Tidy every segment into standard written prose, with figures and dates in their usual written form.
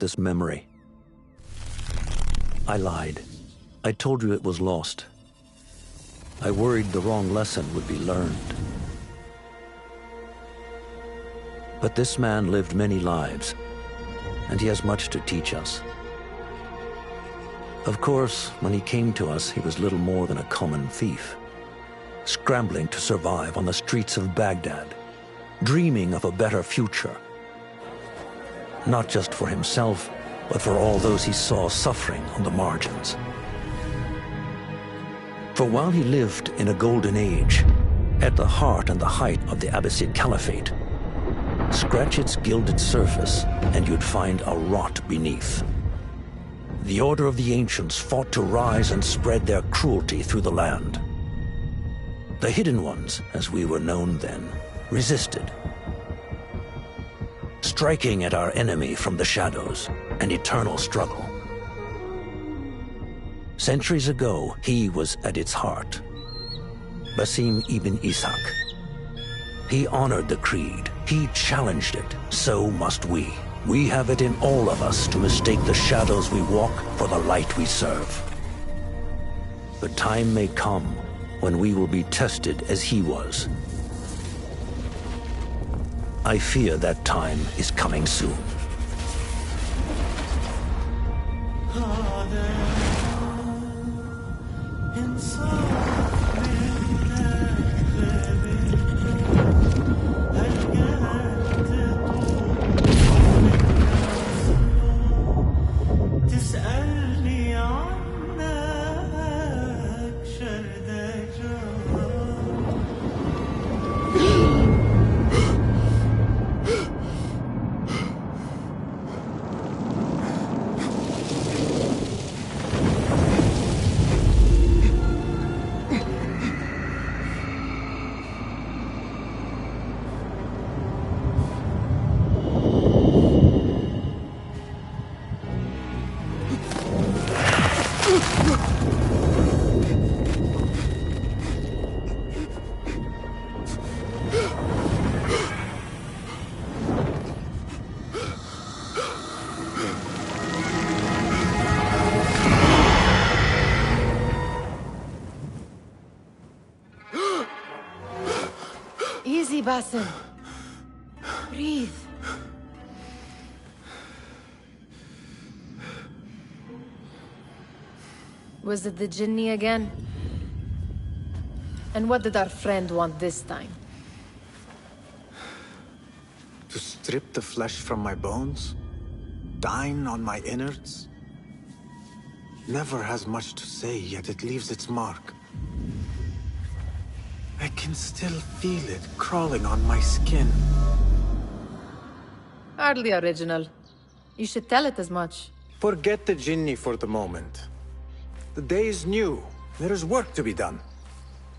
this memory. I lied. I told you it was lost. I worried the wrong lesson would be learned. But this man lived many lives, and he has much to teach us. Of course, when he came to us, he was little more than a common thief, scrambling to survive on the streets of Baghdad, dreaming of a better future. Not just for himself, but for all those he saw suffering on the margins. For while he lived in a golden age, at the heart and the height of the Abbasid Caliphate, scratch its gilded surface and you'd find a rot beneath. The Order of the Ancients fought to rise and spread their cruelty through the land. The Hidden Ones, as we were known then, resisted, striking at our enemy from the shadows, an eternal struggle. Centuries ago, he was at its heart, Basim ibn Ishaq. He honored the creed, he challenged it, so must we. We have it in all of us to mistake the shadows we walk for the light we serve. The time may come when we will be tested as he was. I fear that time is coming soon. Easy, Basim. Breathe. Was it the Jinni again? And what did our friend want this time? To strip the flesh from my bones? Dine on my innards? Never has much to say, yet it leaves its mark. I can still feel it crawling on my skin. Hardly original. You should tell it as much. Forget the Jinni for the moment. The day is new. There is work to be done.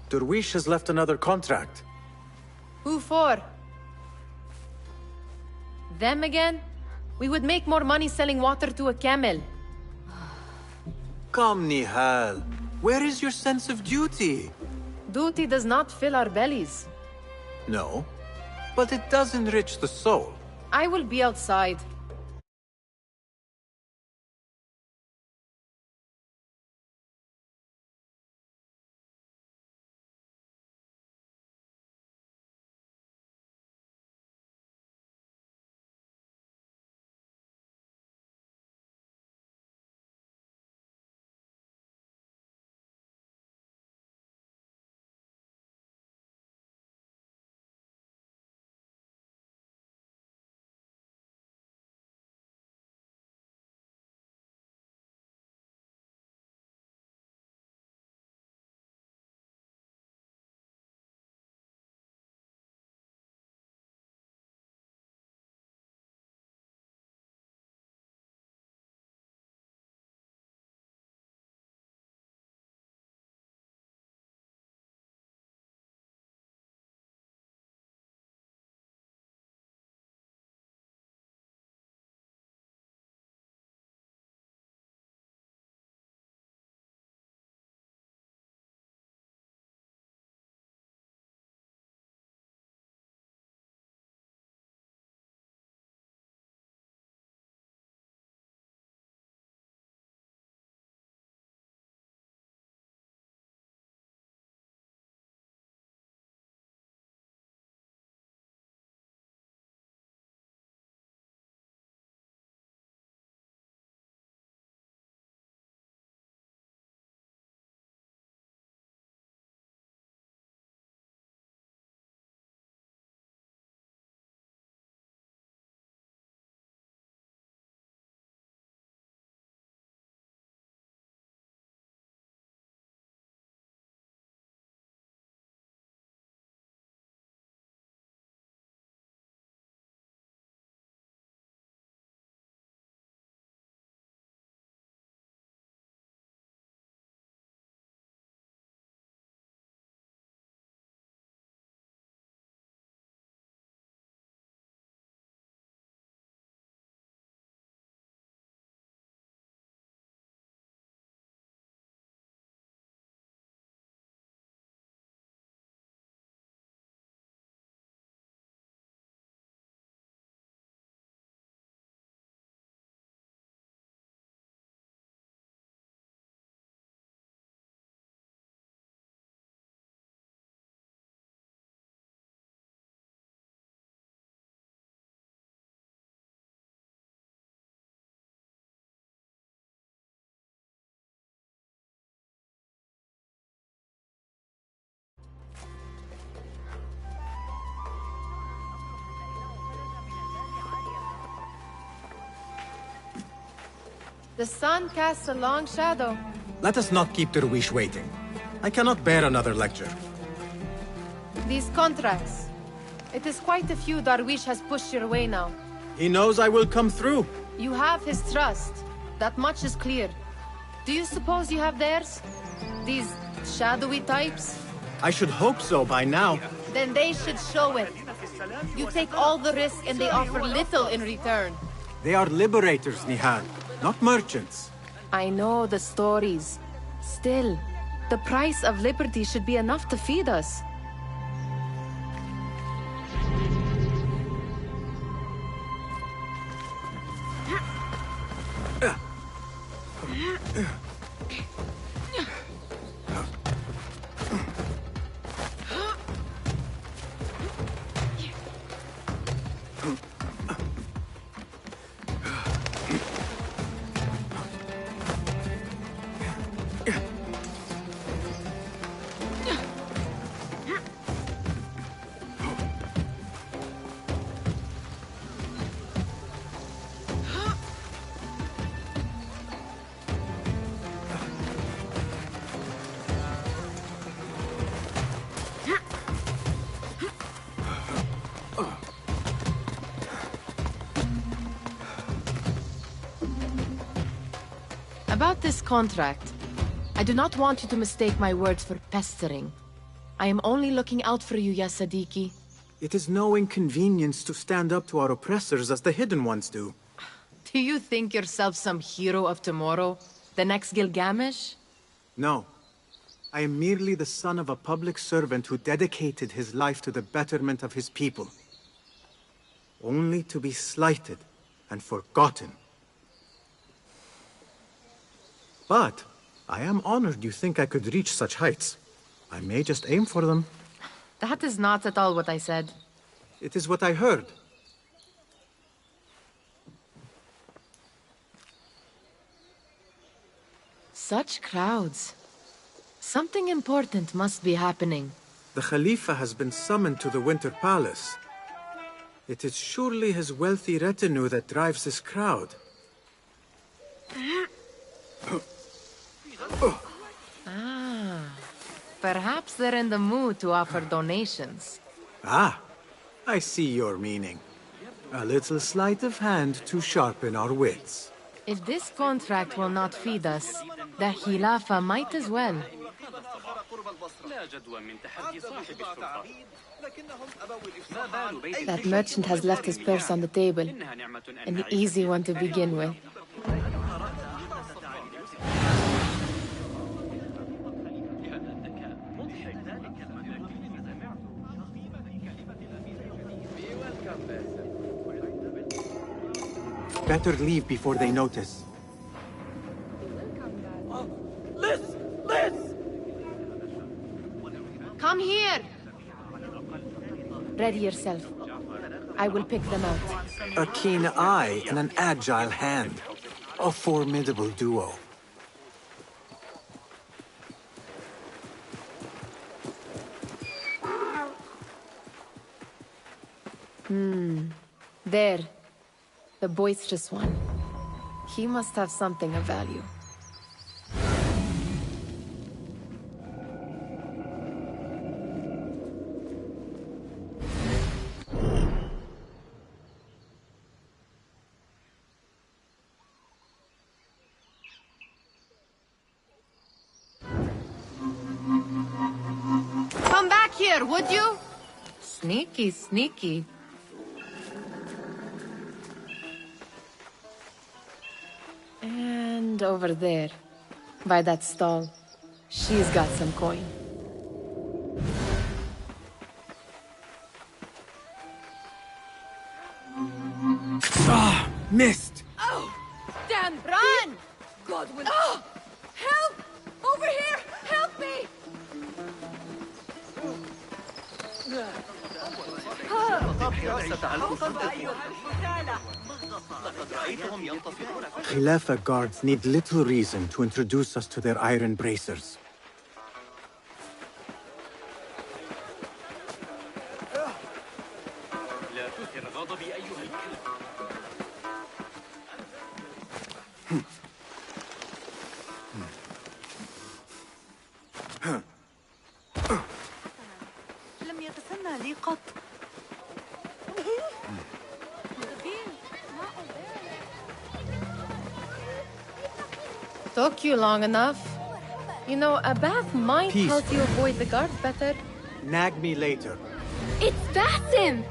Derwish has left another contract. Who for? Them again? We would make more money selling water to a camel. Come, Nihal. Where is your sense of duty? Duty does not fill our bellies. No, but it does enrich the soul. I will be outside. The sun casts a long shadow. Let us not keep Derwish waiting. I cannot bear another lecture. These contracts. It is quite a few Darwish has pushed your way now. He knows I will come through. You have his trust. That much is clear. Do you suppose you have theirs? These shadowy types? I should hope so by now. Then they should show it. You take all the risk and they offer little in return. They are liberators, Nihal, not merchants. I know the stories. Still, the price of liberty should be enough to feed us. About this contract, I do not want you to mistake my words for pestering. I am only looking out for you, ya Sadiki. It is no inconvenience to stand up to our oppressors as the Hidden Ones do. Do you think yourself some hero of tomorrow? The next Gilgamesh? No. I am merely the son of a public servant who dedicated his life to the betterment of his people. Only to be slighted and forgotten. But I am honored you think I could reach such heights. I may just aim for them. That is not at all what I said. It is what I heard. Such crowds. Something important must be happening. The Khalifa has been summoned to the Winter Palace. It is surely his wealthy retinue that drives this crowd. Perhaps they're in the mood to offer donations. Ah, I see your meaning. A little sleight of hand to sharpen our wits. If this contract will not feed us, the Khilafa might as well. That merchant has left his purse on the table. An easy one to begin with. Better leave before they notice. Liz! Come here! Ready yourself. I will pick them out. A keen eye and an agile hand. A formidable duo. There. The boisterous one. He must have something of value. Come back here, would you? Sneaky, sneaky. And over there, by that stall, she's got some coin. Ah, missed! Oh! Damn! Run! God will... Oh! Help! Over here! Help me! Khilafa guards need little reason to introduce us to their iron bracers. Took you long enough. You know, a bath might Peace. help you avoid the guards better. Nag me later. It's Basim!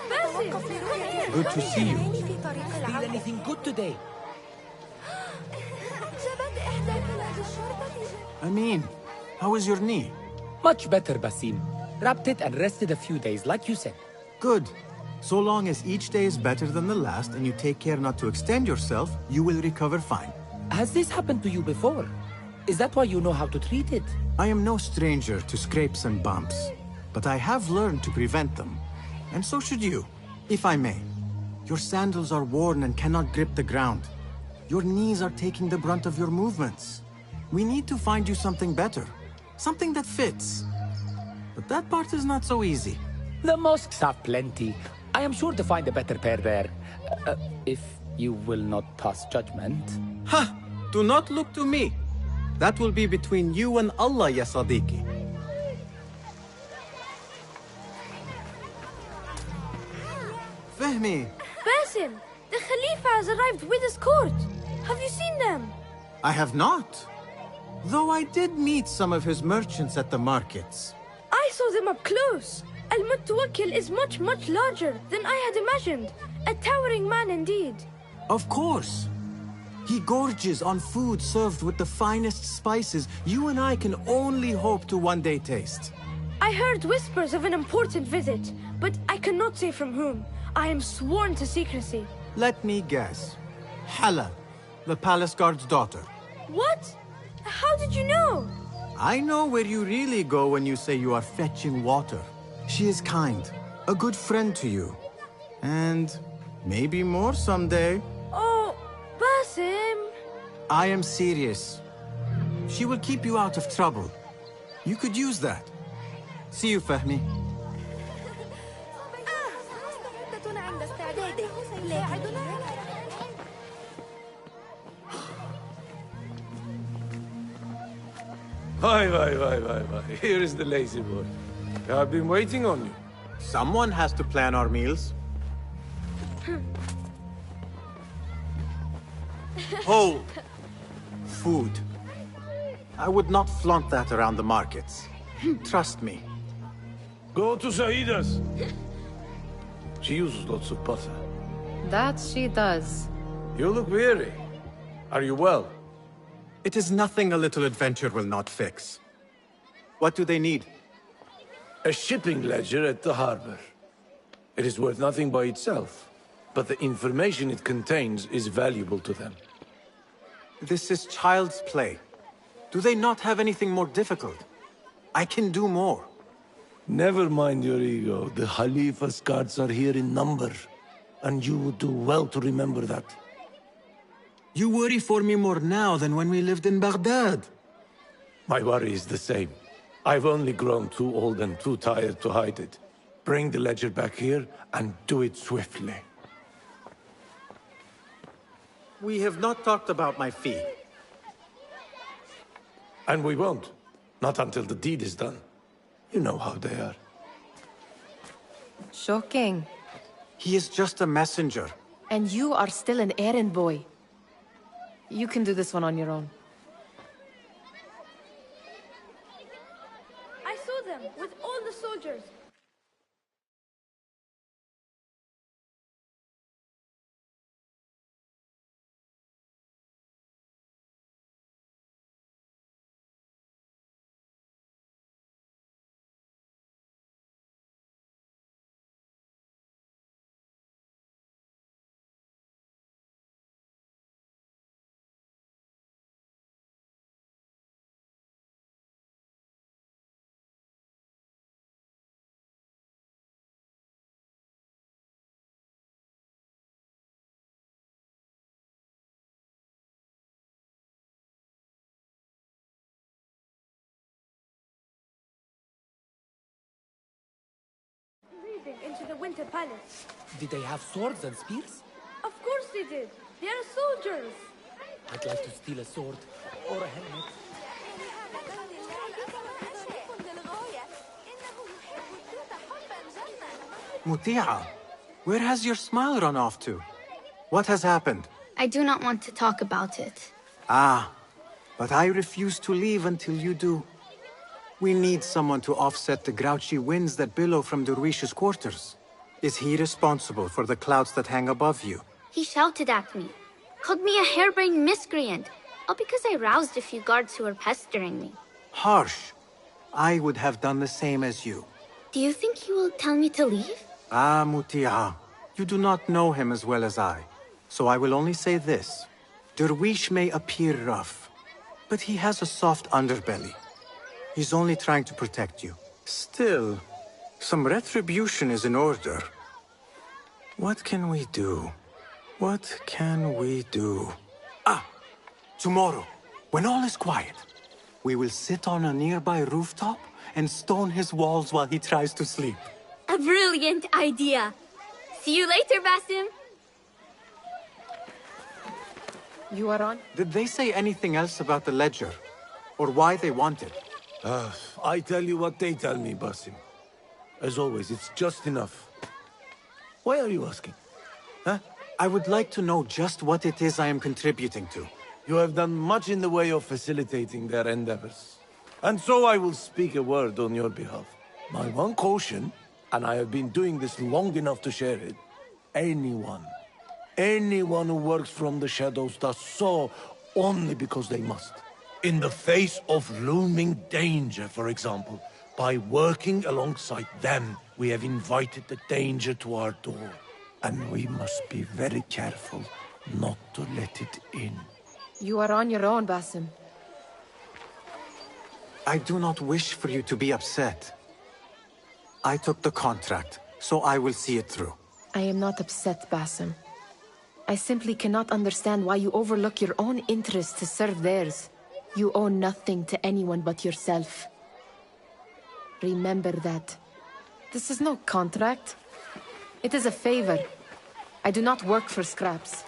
Basim! Good to see you. Feel anything good today? Amin, how is your knee? Much better, Basim. Wrapped it and rested a few days, like you said. Good. So long as each day is better than the last and you take care not to extend yourself, you will recover fine. Has this happened to you before? Is that why you know how to treat it? I am no stranger to scrapes and bumps, but I have learned to prevent them. And so should you, if I may. Your sandals are worn and cannot grip the ground. Your knees are taking the brunt of your movements. We need to find you something better. Something that fits. But that part is not so easy. The mosques have plenty. I am sure to find a better pair there. If you will not pass judgment. Ha! Do not look to me. That will be between you and Allah, ya Sadiqi. Fahmi, Basim! The Khalifa has arrived with his court! Have you seen them? I have not. Though I did meet some of his merchants at the markets. I saw them up close. Al-Mutawakkil is much, much larger than I had imagined. A towering man indeed. Of course. He gorges on food served with the finest spices you and I can only hope to one day taste. I heard whispers of an important visit, but I cannot say from whom. I am sworn to secrecy. Let me guess. Hala, the palace guard's daughter. What? How did you know? I know where you really go when you say you are fetching water. She is kind, a good friend to you. And maybe more someday. Oh, Basim. I am serious. She will keep you out of trouble. You could use that. See you, Fahmi. Hi. Here is the lazy boy. I've been waiting on you. Someone has to plan our meals. Hold. Food. I would not flaunt that around the markets. Trust me. Go to Saida's. She uses lots of butter. That she does. You look weary. Are you well? It is nothing a little adventure will not fix. What do they need? A shipping ledger at the harbor. It is worth nothing by itself, but the information it contains is valuable to them. This is child's play. Do they not have anything more difficult? I can do more. Never mind your ego. The Khalifa's guards are here in number, and you would do well to remember that. You worry for me more now than when we lived in Baghdad. My worry is the same. I've only grown too old and too tired to hide it. Bring the ledger back here, and do it swiftly. We have not talked about my fee. And we won't. Not until the deed is done. You know how they are. Shocking. He is just a messenger. And you are still an errand boy. You can do this one on your own. I saw them with all the soldiers. Into the Winter Palace. Did they have swords and spears? Of course they did. They are soldiers. I'd like to steal a sword or a helmet. Muti'a, where has your smile run off to? What has happened? I do not want to talk about it. Ah, but I refuse to leave until you do. We need someone to offset the grouchy winds that billow from Derwish's quarters. Is he responsible for the clouds that hang above you? He shouted at me, called me a harebrained miscreant, all because I roused a few guards who were pestering me. Harsh. I would have done the same as you. Do you think he will tell me to leave? Ah, Mutiha, you do not know him as well as I, so I will only say this. Derwish may appear rough, but he has a soft underbelly. He's only trying to protect you. Still, some retribution is in order. What can we do? What can we do? Ah! Tomorrow, when all is quiet, we will sit on a nearby rooftop and stone his walls while he tries to sleep. A brilliant idea. See you later, Basim. You are on? Did they say anything else about the ledger? Or why they want it? I tell you what they tell me, Basim. As always, it's just enough. Why are you asking? Huh? I would like to know just what it is I am contributing to. You have done much in the way of facilitating their endeavors. And so I will speak a word on your behalf. My one caution, and I have been doing this long enough to share it, anyone who works from the shadows does so only because they must. In the face of looming danger, for example, by working alongside them, we have invited the danger to our door. And we must be very careful not to let it in. You are on your own, Basim. I do not wish for you to be upset. I took the contract, so I will see it through. I am not upset, Basim. I simply cannot understand why you overlook your own interests to serve theirs. You owe nothing to anyone but yourself. Remember that. This is no contract. It is a favor. I do not work for scraps.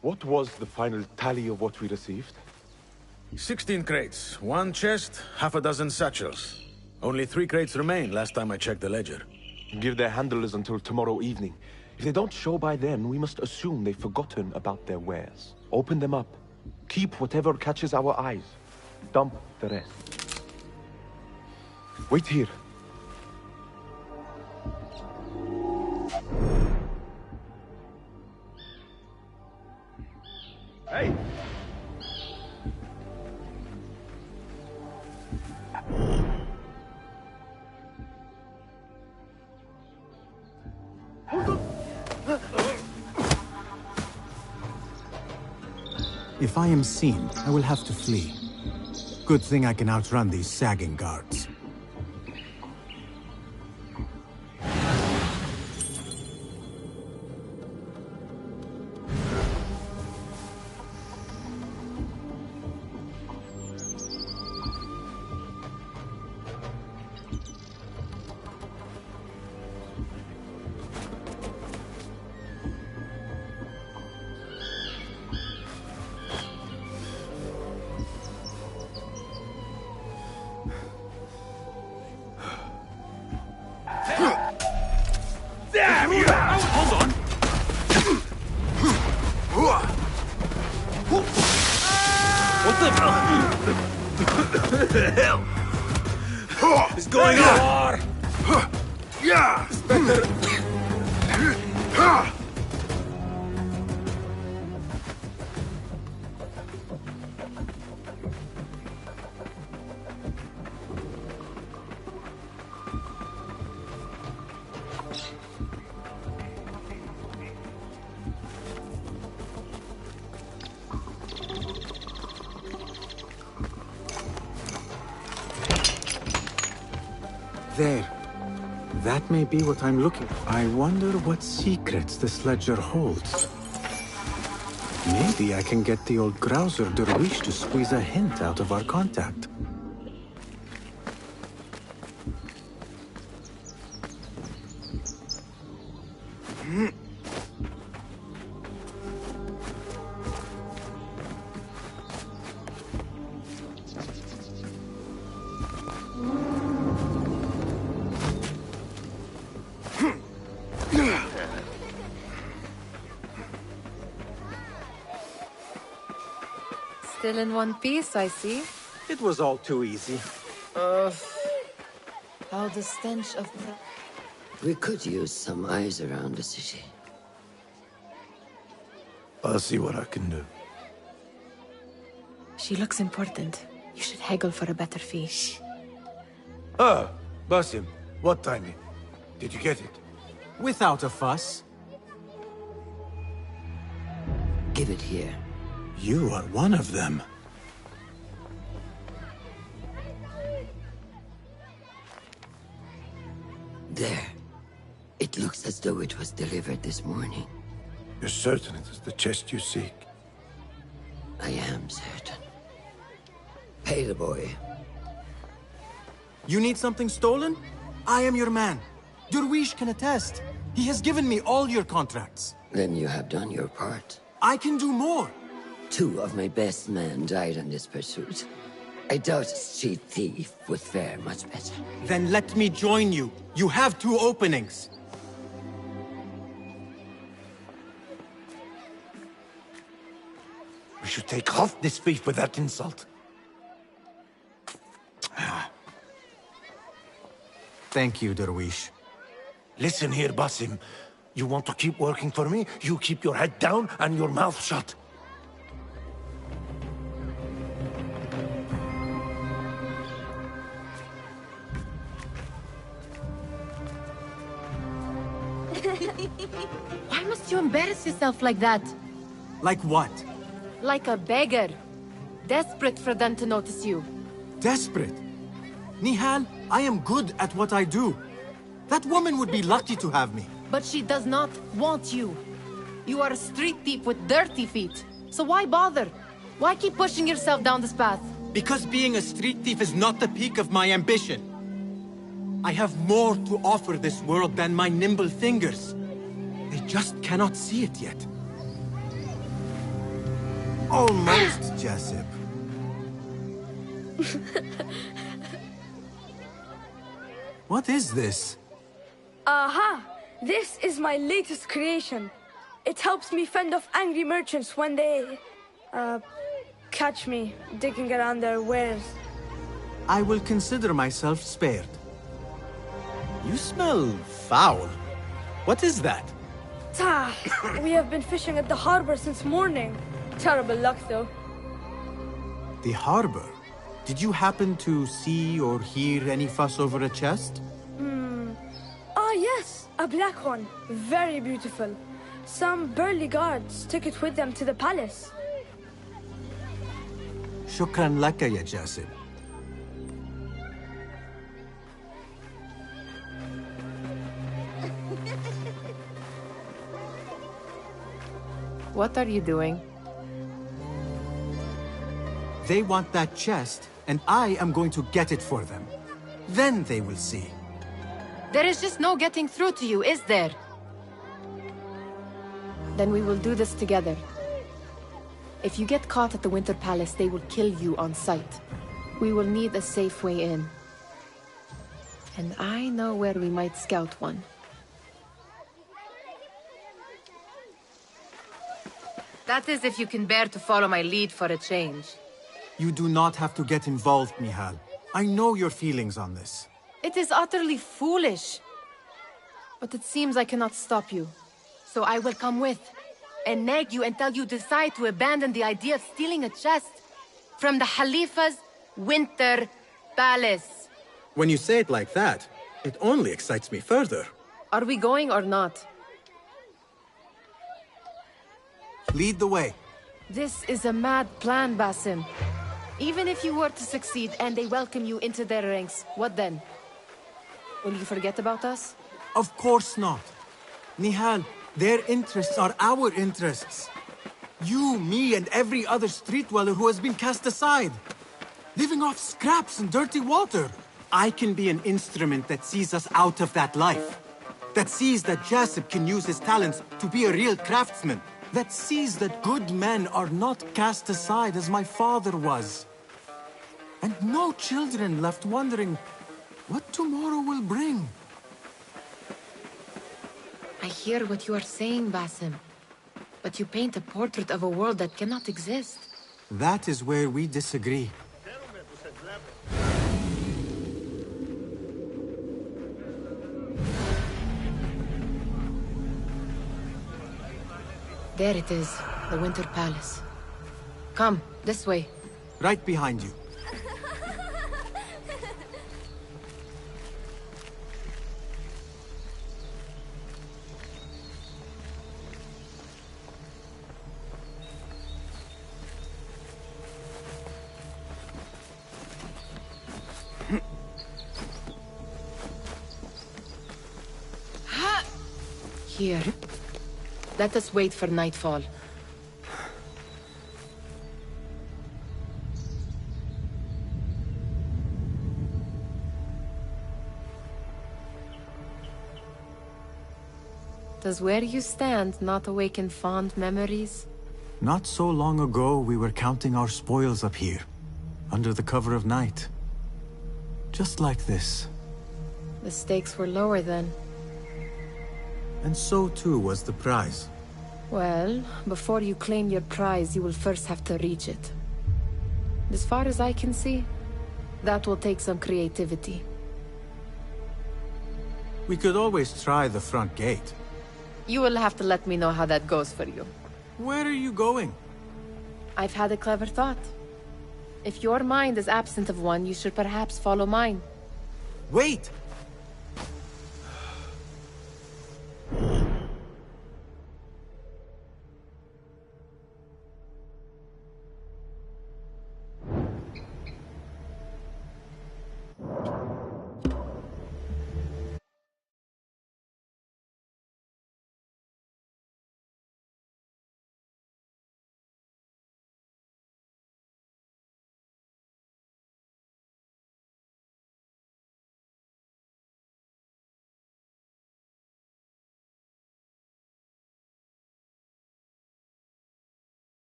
What was the final tally of what we received? 16 crates, 1 chest, half a dozen satchels. Only 3 crates remain last time I checked the ledger. Give their handlers until tomorrow evening. If they don't show by then, we must assume they've forgotten about their wares. Open them up. Keep whatever catches our eyes. Dump the rest. Wait here. Hey! If I am seen, I will have to flee. Good thing I can outrun these sagging guards. Damn you! Hold on! What the hell is going on? Yeah! There. That may be what I'm looking for. I wonder what secrets this ledger holds. Maybe I can get the old grouser Derwish to squeeze a hint out of our contact. Still in one piece, I see. It was all too easy. How the stench of... We could use some eyes around the city. I'll see what I can do. She looks important. You should haggle for a better fee. Ah, Basim, what timing? Did you get it? Without a fuss. Give it here. You are one of them. There. It looks as though it was delivered this morning. You're certain it is the chest you seek? I am certain. Pay the boy. You need something stolen? I am your man. Derwish can attest. He has given me all your contracts. Then you have done your part. I can do more. 2 of my best men died in this pursuit. I doubt a street thief would fare much better. Then let me join you. You have 2 openings. We should take off this thief with that insult. Thank you, Derwish. Listen here, Basim. You want to keep working for me? You keep your head down and your mouth shut. Why must you embarrass yourself like that? Like what? Like a beggar. Desperate for them to notice you. Desperate? Nihal, I am good at what I do. That woman would be lucky to have me. But she does not want you. You are a street thief with dirty feet. So why bother? Why keep pushing yourself down this path? Because being a street thief is not the peak of my ambition. I have more to offer this world than my nimble fingers. They just cannot see it yet. Almost, Jessup. What is this? Aha! This is my latest creation. It helps me fend off angry merchants when they... catch me digging around their wares. I will consider myself spared. You smell foul. What is that? We have been fishing at the harbor since morning. Terrible luck, though. The harbor? Did you happen to see or hear any fuss over a chest? Ah, yes, a black one. Very beautiful. Some burly guards took it with them to the palace. Shukran laka, ya Jasib. What are you doing? They want that chest, and I am going to get it for them. Then they will see. There is just no getting through to you, is there? Then we will do this together. If you get caught at the Winter Palace, they will kill you on sight. We will need a safe way in. And I know where we might scout one. That is if you can bear to follow my lead for a change. You do not have to get involved, Nihal. I know your feelings on this. It is utterly foolish. But it seems I cannot stop you. So I will come with, and nag you until you decide to abandon the idea of stealing a chest from the Khalifa's Winter Palace. When you say it like that, it only excites me further. Are we going or not? Lead the way. This is a mad plan, Basim. Even if you were to succeed and they welcome you into their ranks, what then? Will you forget about us? Of course not. Nihal, their interests are our interests. You, me, and every other street dweller who has been cast aside. Living off scraps and dirty water. I can be an instrument that sees us out of that life. That sees that Jasip can use his talents to be a real craftsman. That sees that good men are not cast aside as my father was. And no children left wondering what tomorrow will bring. I hear what you are saying, Basim. But you paint a portrait of a world that cannot exist. That is where we disagree. There it is, the Winter Palace. Come, this way. Right behind you. Here. Let us wait for nightfall. Does where you stand not awaken fond memories? Not so long ago, we were counting our spoils up here, under the cover of night. Just like this. The stakes were lower then. And so too was the prize. Well, before you claim your prize, you will first have to reach it. As far as I can see, that will take some creativity. We could always try the front gate. You will have to let me know how that goes for you. Where are you going? I've had a clever thought. If your mind is absent of one, you should perhaps follow mine. Wait!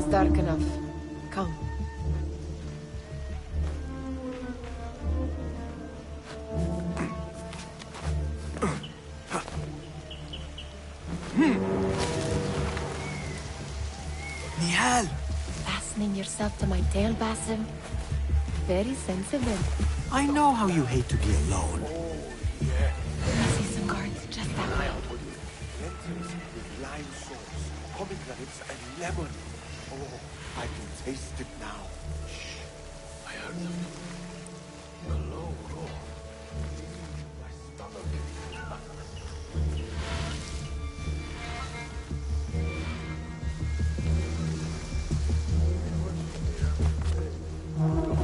dark enough. Come. Nihal! Fastening yourself to my tail, Basim? Very sensible. I know how you hate to be alone. I see some guards just that way. Lentils with lime sauce, pomegranates and lemon. Oh, I can taste it now. Shh. I heard something. Hello. My stomach.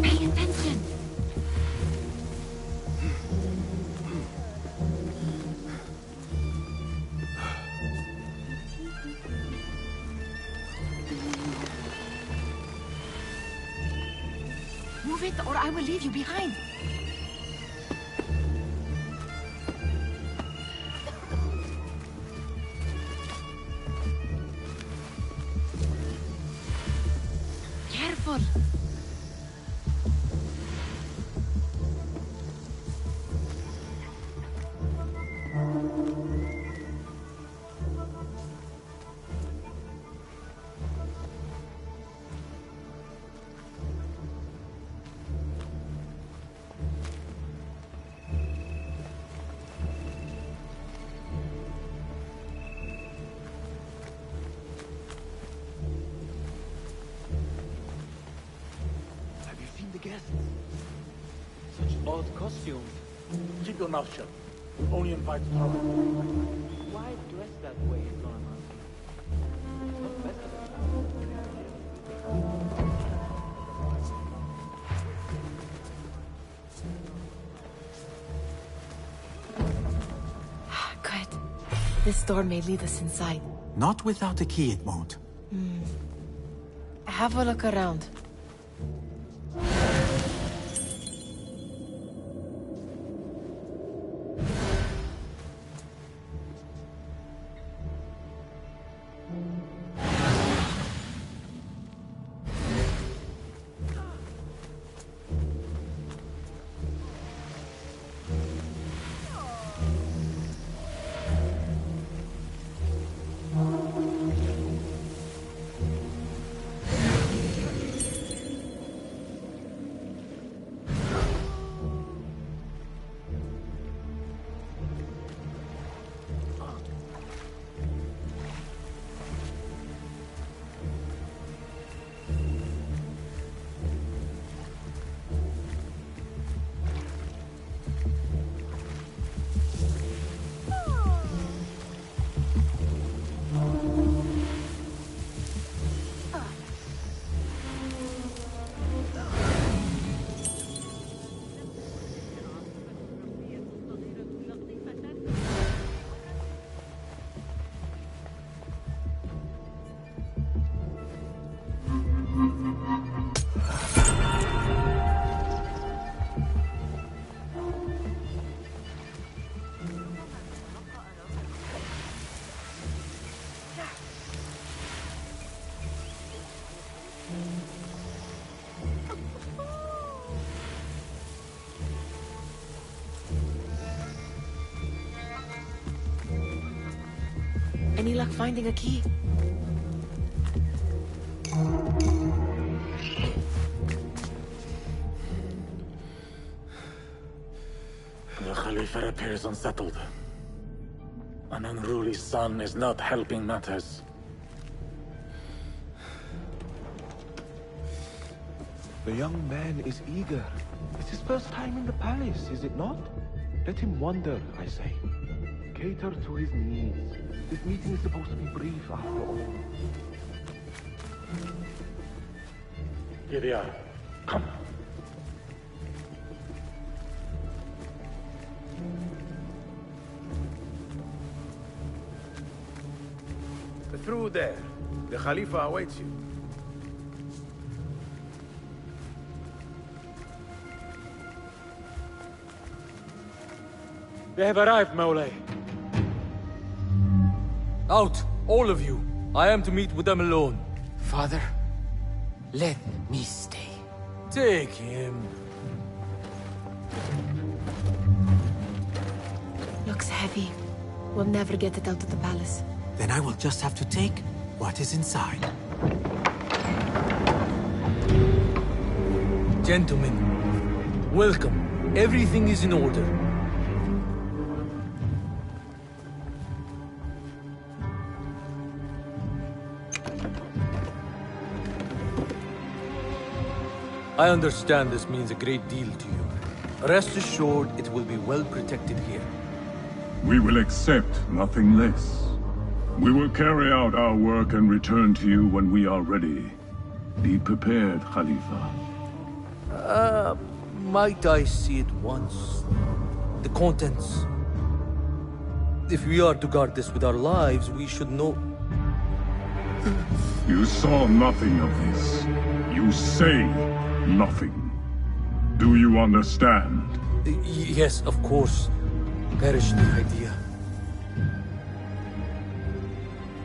Pay attention! Move it, or I will leave you behind. Careful. Have you seen the guests? Such odd costumes. Keep your mouth shut. We only invite trouble. Why dress that way, Norman? It's not better than Good. This door may lead us inside. Not without a key, it won't. Have a look around. Any luck finding a key? The Khalifa appears unsettled. An unruly son is not helping matters. The young man is eager. It's his first time in the palace, is it not? Let him wander, I say. Cater to his needs. This meeting is supposed to be brief, after all. Here they are. Come. Through there. The Khalifa awaits you. They have arrived, Maulay. Out, all of you. I am to meet with them alone. Father, Let me stay. Take him. Looks heavy. We'll never get it out of the palace. Then I will just have to take what is inside. Gentlemen, welcome. Everything is in order. I understand this means a great deal to you. Rest assured, it will be well protected here. We will accept nothing less. We will carry out our work and return to you when we are ready. Be prepared, Khalifa. Might I see it once? The contents. If we are to guard this with our lives, we should know... You saw nothing of this. You say nothing. Do you understand? Yes, of course. Perish the idea.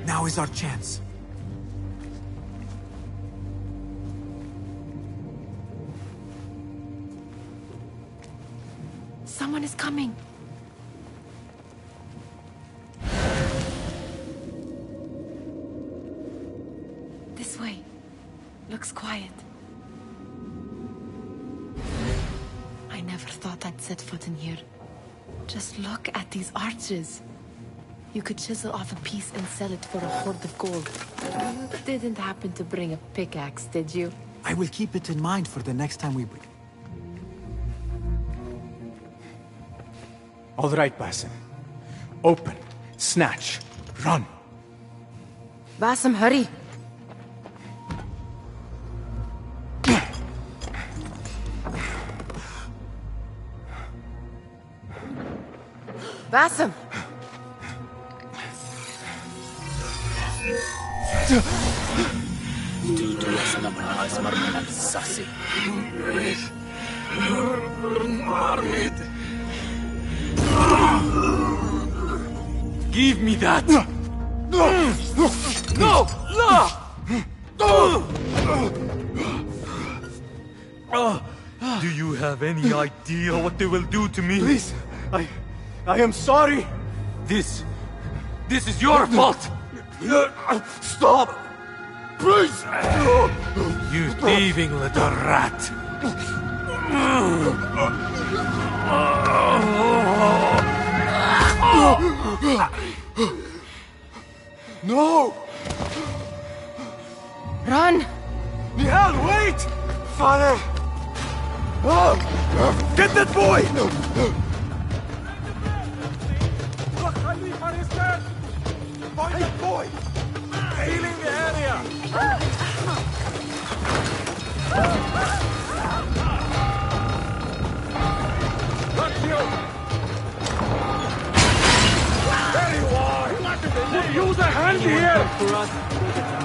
Now is our chance. Someone is coming. This way. Looks quiet. I never thought I'd set foot in here. Just look at these arches. You could chisel off a piece and sell it for a hoard of gold. You didn't happen to bring a pickaxe, did you? I will keep it in mind for the next time we... All right, Basim. Open, snatch, run. Basim, hurry. Basim! Give me that! No! No! Do you have any idea what they will do to me? Please, I am sorry. This is your fault! Stop! Please! You thieving little rat! No! Run! Nihal, wait! Father! Get that boy! Khalifa is dead! Find that boy! Healing the area! Got you! There you are! Use a hand here!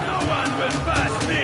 No one will pass me!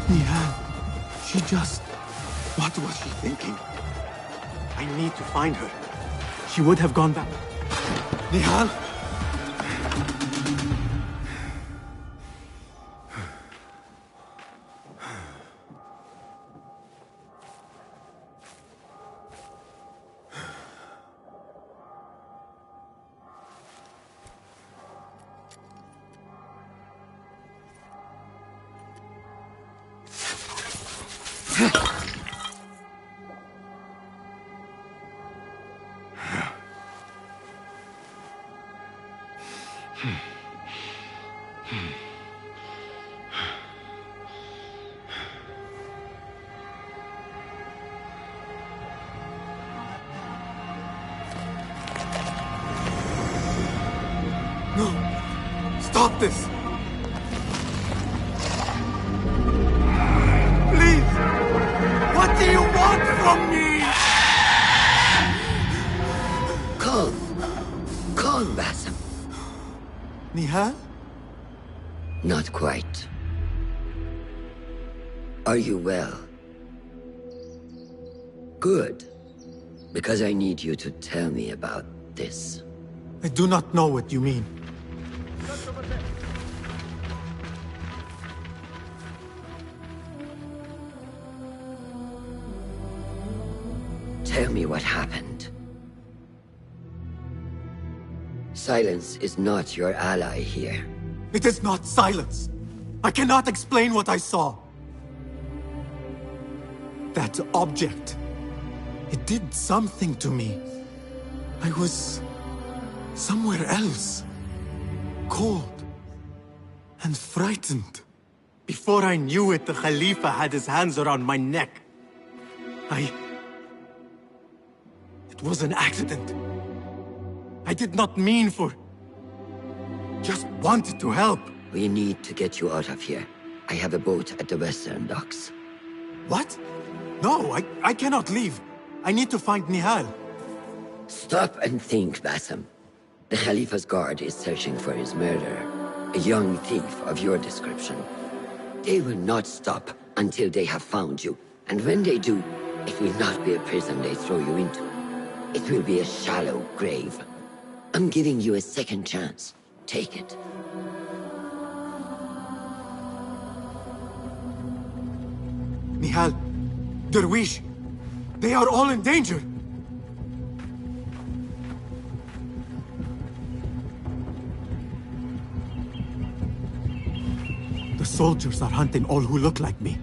Nihal, she just... What was she thinking? I need to find her. She would have gone back. Nihal? No! Stop this! Please! What do you want from me? Calm. Calm, Basim. Nihal? Not quite. Are you well? Good. Because I need you to tell me about this. I do not know what you mean. Tell me what happened. Silence is not your ally here. It is not silence. I cannot explain what I saw. That object. It did something to me. I was somewhere else. Cold. And frightened. Before I knew it, the Khalifa had his hands around my neck. It was an accident. I did not mean for... Just wanted to help. We need to get you out of here. I have a boat at the western docks. What? No, I cannot leave. I need to find Nihal. Stop and think, Basim. The Khalifa's guard is searching for his murderer. A young thief of your description. They will not stop until they have found you. And when they do, it will not be a prison they throw you into. It will be a shallow grave. I'm giving you a second chance. Take it. Nihal, Derwish, they are all in danger. The soldiers are hunting all who look like me.